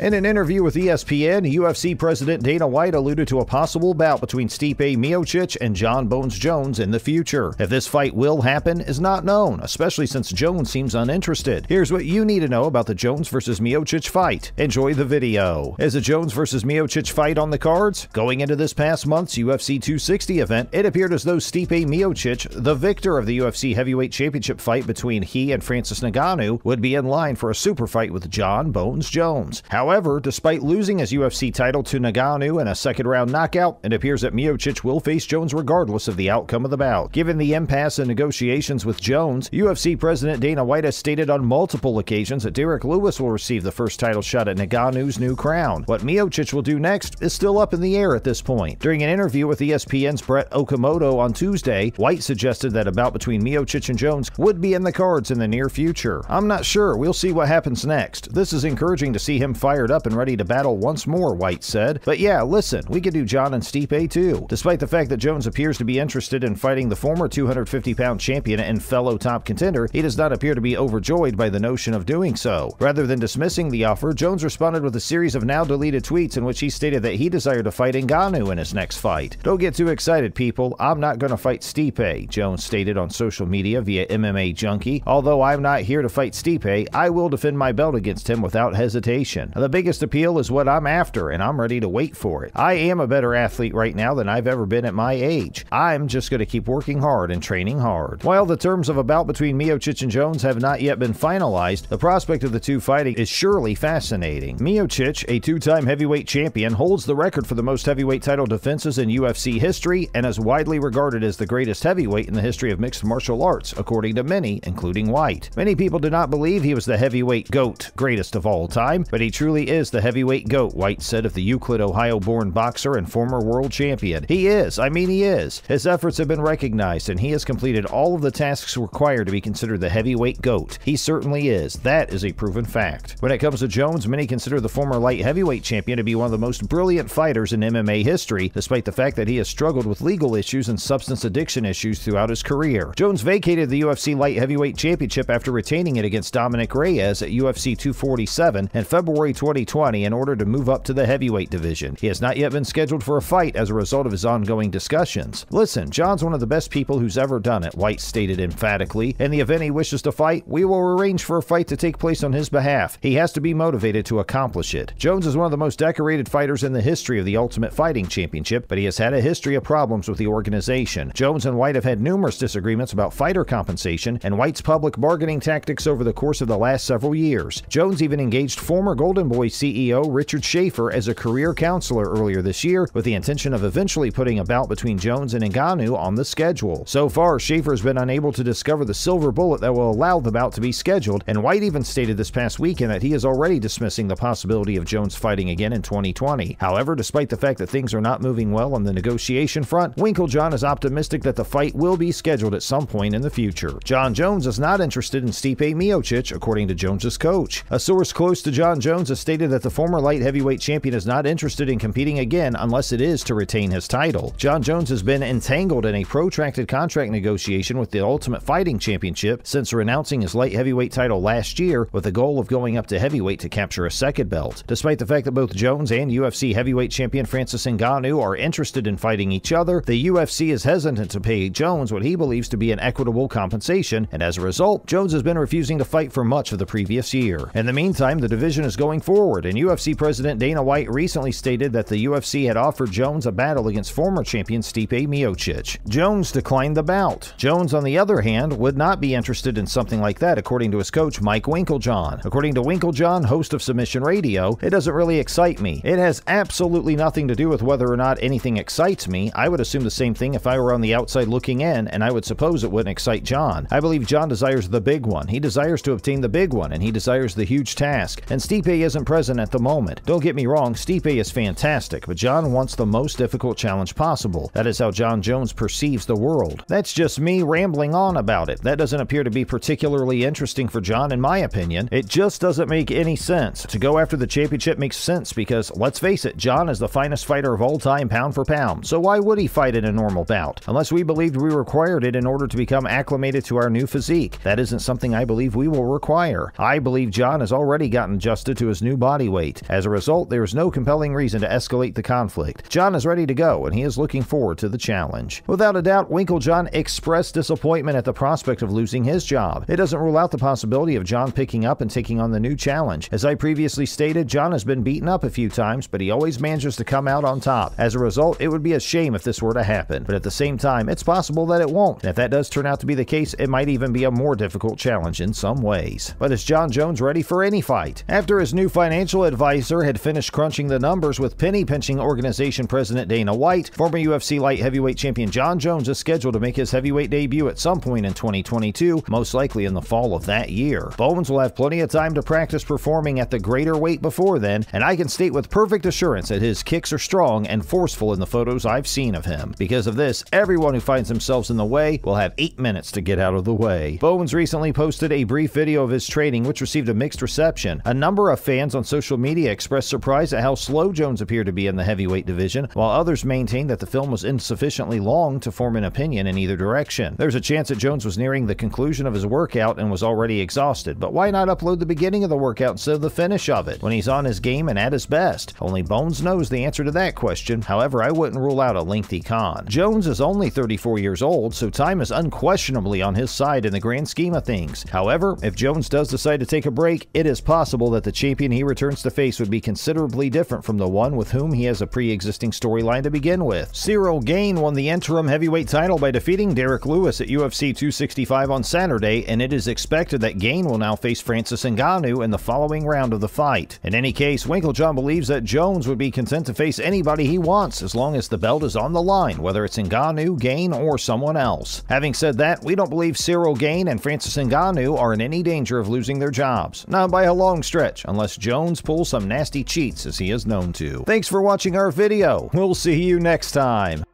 In an interview with ESPN, UFC President Dana White alluded to a possible bout between Stipe Miocic and Jon Jones in the future. If this fight will happen is not known, especially since Jones seems uninterested. Here's what you need to know about the Jones vs. Miocic fight. Enjoy the video. Is a Jones vs. Miocic fight on the cards? Going into this past month's UFC 260 event, it appeared as though Stipe Miocic, the victor of the UFC Heavyweight Championship fight between he and Francis Ngannou, would be in line for a super fight with Jon Jones. However, despite losing his UFC title to Ngannou in a second-round knockout, it appears that Miocic will face Jones regardless of the outcome of the bout. Given the impasse in negotiations with Jones, UFC President Dana White has stated on multiple occasions that Derrick Lewis will receive the first title shot at Ngannou's new crown. What Miocic will do next is still up in the air at this point. During an interview with ESPN's Brett Okamoto on Tuesday, White suggested that a bout between Miocic and Jones would be in the cards in the near future. "I'm not sure. We'll see what happens next. This is encouraging to see him fired up and ready to battle once more," White said. "But yeah, listen, we could do Jon and Stipe too." Despite the fact that Jones appears to be interested in fighting the former 250-pound champion and fellow top contender, he does not appear to be overjoyed by the notion of doing so. Rather than dismissing the offer, Jones responded with a series of now-deleted tweets in which he stated that he desired to fight Ngannou in his next fight. "Don't get too excited, people. I'm not going to fight Stipe," Jones stated on social media via MMA Junkie. "Although I'm not here to fight Stipe, I will defend my belt against him without hesitation. The biggest appeal is what I'm after, and I'm ready to wait for it. I am a better athlete right now than I've ever been at my age. I'm just going to keep working hard and training hard." While the terms of a bout between Miocic and Jones have not yet been finalized, the prospect of the two fighting is surely fascinating. Miocic, a two-time heavyweight champion, holds the record for the most heavyweight title defenses in UFC history and is widely regarded as the greatest heavyweight in the history of mixed martial arts, according to many, including White. Many people do not believe he was the heavyweight GOAT, greatest of all time, but he truly is the heavyweight GOAT, White said of the Euclid, Ohio-born boxer and former world champion. He is. He is. His efforts have been recognized, and he has completed all of the tasks required to be considered the heavyweight GOAT. He certainly is. That is a proven fact. When it comes to Jones, many consider the former light heavyweight champion to be one of the most brilliant fighters in MMA history, despite the fact that he has struggled with legal issues and substance addiction issues throughout his career. Jones vacated the UFC light heavyweight championship after retaining it against Dominic Reyes at UFC 247 in February 2020 in order to move up to the heavyweight division. He has not yet been scheduled for a fight as a result of his ongoing discussions. "Listen, Jon's one of the best people who's ever done it," White stated emphatically. "In the event he wishes to fight, we will arrange for a fight to take place on his behalf. He has to be motivated to accomplish it." Jones is one of the most decorated fighters in the history of the Ultimate Fighting Championship, but he has had a history of problems with the organization. Jones and White have had numerous disagreements about fighter compensation and White's public bargaining tactics over the course of the last several years. Jones even engaged former Golden Boy CEO Richard Schaefer as a career counselor earlier this year with the intention of eventually putting a bout between Jones and Ngannou on the schedule. So far, Schaefer has been unable to discover the silver bullet that will allow the bout to be scheduled, and White even stated this past weekend that he is already dismissing the possibility of Jones fighting again in 2020. However, despite the fact that things are not moving well on the negotiation front, Winklejohn is optimistic that the fight will be scheduled at some point in the future. Jon Jones is not interested in Stipe Miocic, according to Jones's coach. A source close to Jon Jones has stated that the former light heavyweight champion is not interested in competing again unless it is to retain his title. Jon Jones has been entangled in a protracted contract negotiation with the Ultimate Fighting Championship since renouncing his light heavyweight title last year with the goal of going up to heavyweight to capture a second belt. Despite the fact that both Jones and UFC heavyweight champion Francis Ngannou are interested in fighting each other, the UFC is hesitant to pay Jones what he believes to be an equitable compensation, and as a result, Jones has been refusing to fight for much of the previous year. In the meantime, the division is going forward, and UFC President Dana White recently stated that the UFC had offered Jones a battle against former champion Stipe Miocic. Jones declined the bout. Jones, on the other hand, would not be interested in something like that, according to his coach Mike Winklejohn. According to Winklejohn, host of Submission Radio, "It doesn't really excite me. It has absolutely nothing to do with whether or not anything excites me. I would assume the same thing if I were on the outside looking in, and I would suppose it wouldn't excite Jon. I believe Jon desires the big one. He desires to obtain the big one, and he desires the huge task. And Stipe isn't present at the moment. Don't get me wrong, Stipe is fantastic, but Jon wants the most difficult challenge possible. That is how Jon Jones perceives the world. That's just me rambling on about it. That doesn't appear to be particularly interesting for Jon, in my opinion. It just doesn't make any sense. To go after the championship makes sense because, let's face it, Jon is the finest fighter of all time pound for pound. So why would he fight in a normal bout? Unless we believed we required it in order to become acclimated to our new physique. That isn't something I believe we will require. I believe Jon has already gotten adjusted to his his new body weight. As a result, there is no compelling reason to escalate the conflict. Jon is ready to go, and he is looking forward to the challenge. Without a doubt, Jon expressed disappointment at the prospect of losing his job. It doesn't rule out the possibility of Jon picking up and taking on the new challenge. As I previously stated, Jon has been beaten up a few times, but he always manages to come out on top. As a result, it would be a shame if this were to happen, but at the same time, it's possible that it won't. And if that does turn out to be the case, it might even be a more difficult challenge in some ways. But is Jon Jones ready for any fight? After his new financial advisor had finished crunching the numbers with penny-pinching organization president Dana White, former UFC light heavyweight champion Jon Jones is scheduled to make his heavyweight debut at some point in 2022, most likely in the fall of that year. Bones will have plenty of time to practice performing at the greater weight before then, and I can state with perfect assurance that his kicks are strong and forceful in the photos I've seen of him. Because of this, everyone who finds themselves in the way will have 8 minutes to get out of the way. Bones recently posted a brief video of his training, which received a mixed reception. A number of fans on social media expressed surprise at how slow Jones appeared to be in the heavyweight division, while others maintained that the film was insufficiently long to form an opinion in either direction. There's a chance that Jones was nearing the conclusion of his workout and was already exhausted, but why not upload the beginning of the workout instead of the finish of it, when he's on his game and at his best? Only Bones knows the answer to that question. However, I wouldn't rule out a lengthy con. Jones is only 34 years old, so time is unquestionably on his side in the grand scheme of things. However, if Jones does decide to take a break, it is possible that the champion he returns to face would be considerably different from the one with whom he has a pre-existing storyline to begin with. Ciryl Gane won the interim heavyweight title by defeating Derrick Lewis at UFC 265 on Saturday, and it is expected that Gane will now face Francis Ngannou in the following round of the fight. In any case, Jon believes that Jones would be content to face anybody he wants as long as the belt is on the line, whether it's Ngannou, Gane, or someone else. Having said that, we don't believe Ciryl Gane and Francis Ngannou are in any danger of losing their jobs. Not by a long stretch, unless Jones pulls some nasty cheats as he is known to. Thanks for watching our video. We'll see you next time.